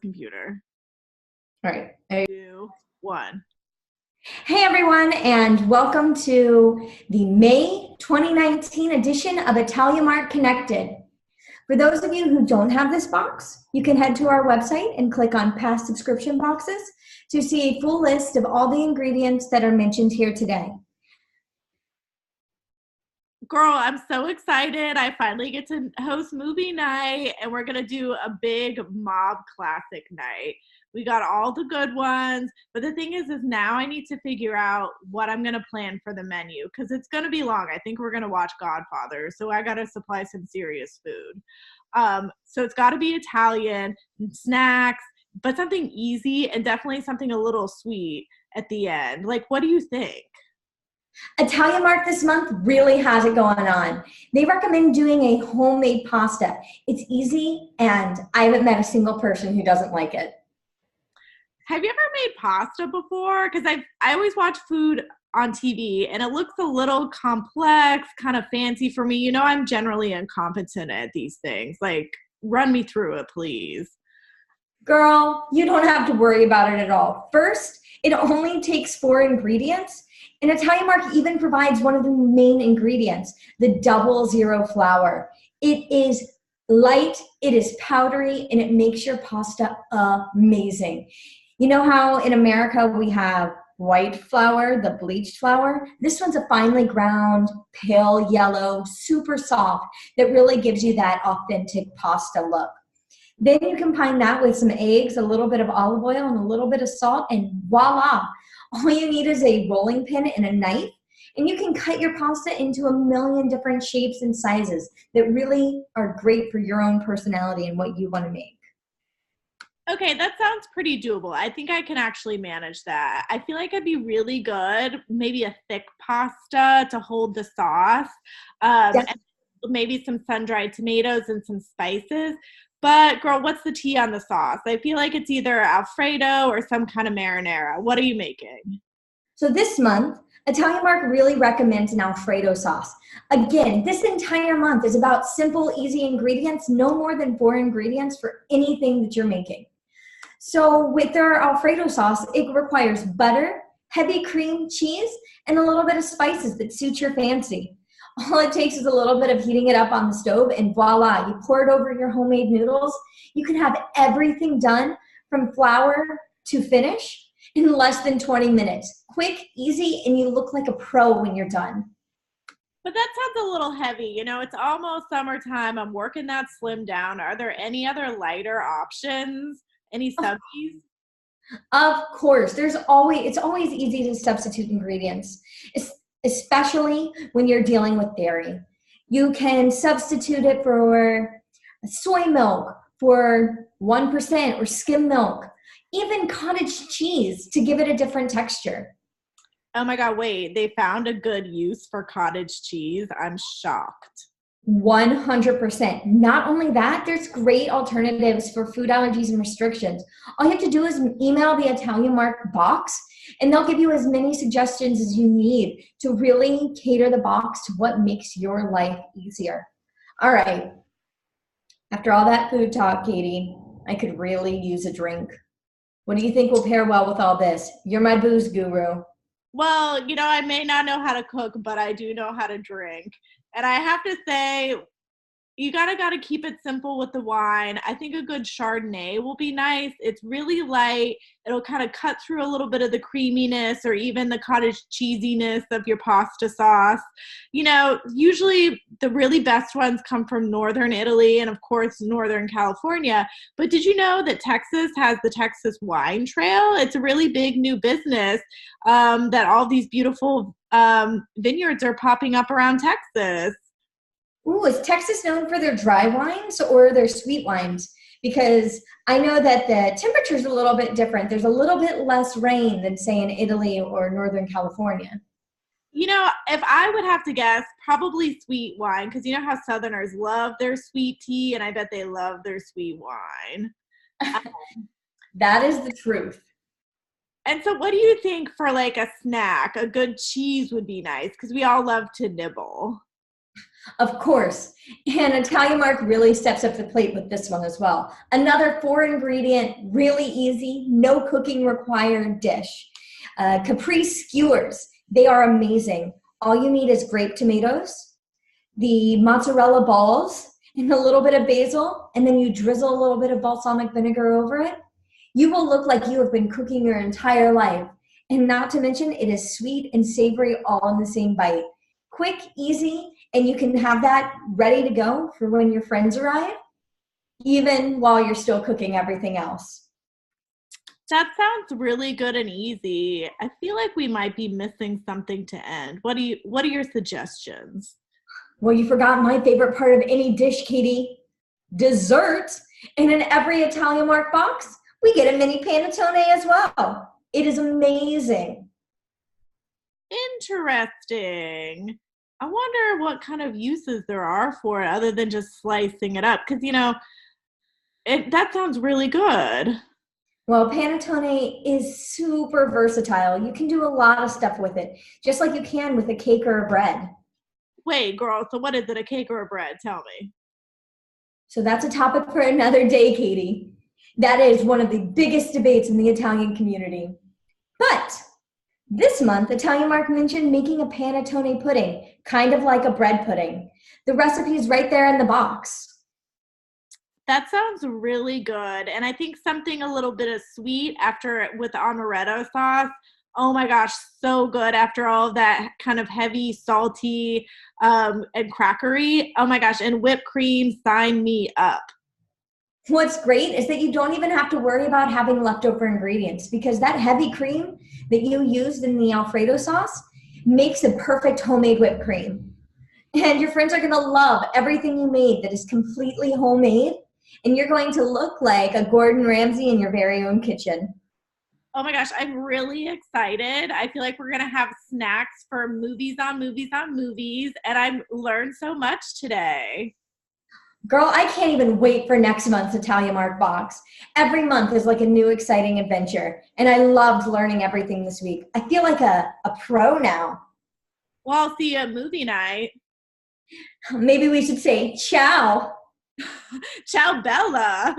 computer. All right. 2, 1. Hey everyone, and welcome to the May 2019 edition of Italia Mart Connected. For those of you who don't have this box, you can head to our website and click on past subscription boxes to see a full list of all the ingredients that are mentioned here today. Girl, I'm so excited. I finally get to host movie night, and we're going to do a big mob classic night. We got all the good ones, but the thing is now I need to figure out what I'm going to plan for the menu because it's going to be long. I think we're going to watch Godfather, so I got to supply some serious food. So it's got to be Italian, snacks, but something easy and definitely something a little sweet at the end. Like, what do you think? Italia Mart this month really has it going on. They recommend doing a homemade pasta. It's easy, and I haven't met a single person who doesn't like it. Have you ever made pasta before? Because I always watch food on TV, and it looks a little complex, kind of fancy for me. You know, I'm generally incompetent at these things. Like, run me through it, please. Girl, you don't have to worry about it at all. First, it only takes 4 ingredients, and Italian Mart even provides one of the main ingredients, the 00 flour. It is light, it is powdery, and it makes your pasta amazing. You know how in America we have white flour, the bleached flour? This one's a finely ground, pale yellow, super soft, that really gives you that authentic pasta look. Then you combine that with some eggs, a little bit of olive oil, and a little bit of salt, and voila! All you need is a rolling pin and a knife, and you can cut your pasta into a million different shapes and sizes that really are great for your own personality and what you want to make. Okay, that sounds pretty doable. I think I can actually manage that. I feel like I'd be really good, maybe a thick pasta to hold the sauce, and maybe some sun-dried tomatoes and some spices. But girl, what's the tea on the sauce? I feel like it's either Alfredo or some kind of marinara. What are you making? So this month, Italian Mart really recommends an Alfredo sauce. Again, this entire month is about simple, easy ingredients, no more than 4 ingredients for anything that you're making. So with their Alfredo sauce, it requires butter, heavy cream cheese, and a little bit of spices that suit your fancy. All it takes is a little bit of heating it up on the stove, and voila, you pour it over your homemade noodles. You can have everything done from flour to finish in less than 20 minutes. Quick, easy, and you look like a pro when you're done. But that sounds a little heavy. You know, it's almost summertime. I'm working that slim down. Are there any other lighter options? Any subsies? Of course, it's always easy to substitute ingredients, especially when you're dealing with dairy. You can substitute it for soy milk, for 1% or skim milk, even cottage cheese to give it a different texture. Oh my God, wait, they found a good use for cottage cheese. I'm shocked. 100%. Not only that, there's great alternatives for food allergies and restrictions. All you have to do is email the Italian Mart box, and they'll give you as many suggestions as you need to really cater the box to what makes your life easier. All right. After all that food talk, Katie, I could really use a drink. What do you think will pair well with all this? You're my booze guru. Well, you know, I may not know how to cook, but I do know how to drink. And I have to say, you gotta keep it simple with the wine. I think a good Chardonnay will be nice. It's really light. It'll kind of cut through a little bit of the creaminess or even the cottage cheesiness of your pasta sauce. You know, usually the really best ones come from northern Italy and of course northern California. But did you know that Texas has the Texas Wine Trail? It's a really big new business that all these beautiful vineyards are popping up around Texas. Ooh, is Texas known for their dry wines or their sweet wines? Because I know that the temperature's a little bit different. There's a little bit less rain than, say, in Italy or Northern California. You know, if I would have to guess, probably sweet wine, because you know how Southerners love their sweet tea, and I bet they love their sweet wine. That is the truth. And so what do you think for like a snack? A good cheese would be nice, because we all love to nibble. Of course. And Italian Mark really steps up the plate with this one as well. Another 4 ingredient, really easy, no cooking required dish. Caprese skewers. They are amazing. All you need is grape tomatoes, the mozzarella balls, and a little bit of basil, and then you drizzle a little bit of balsamic vinegar over it. You will look like you have been cooking your entire life. And not to mention, it is sweet and savory all in the same bite. Quick, easy, and you can have that ready to go for when your friends arrive, even while you're still cooking everything else. That sounds really good and easy. I feel like we might be missing something to end. What are your suggestions? Well, you forgot my favorite part of any dish, Katie. Dessert. And in every Italian Mark box, we get a mini panettone as well. It is amazing. Interesting. I wonder what kind of uses there are for it other than just slicing it up. Because, that sounds really good. Well, panettone is super versatile. You can do a lot of stuff with it, just like you can with a cake or a bread. Wait, girl, so what is it, a cake or a bread? Tell me. So that's a topic for another day, Katie. That is one of the biggest debates in the Italian community. But this month, Italian Mark mentioned making a panettone pudding, kind of like a bread pudding. The recipe is right there in the box. That sounds really good. And I think something a little bit of sweet after with the amaretto sauce. Oh my gosh, so good after all of that kind of heavy, salty, and crackery. Oh my gosh, and whipped cream, sign me up. What's great is that you don't even have to worry about having leftover ingredients because that heavy cream that you used in the Alfredo sauce makes a perfect homemade whipped cream. And your friends are going to love everything you made that is completely homemade. And you're going to look like a Gordon Ramsay in your very own kitchen. Oh my gosh, I'm really excited. I feel like we're going to have snacks for movies on movies on movies. And I've learned so much today. Girl, I can't even wait for next month's Italian Mark box. Every month is like a new exciting adventure. And I loved learning everything this week. I feel like a pro now. Well, I'll see you at movie night. Maybe we should say ciao. Ciao, Bella.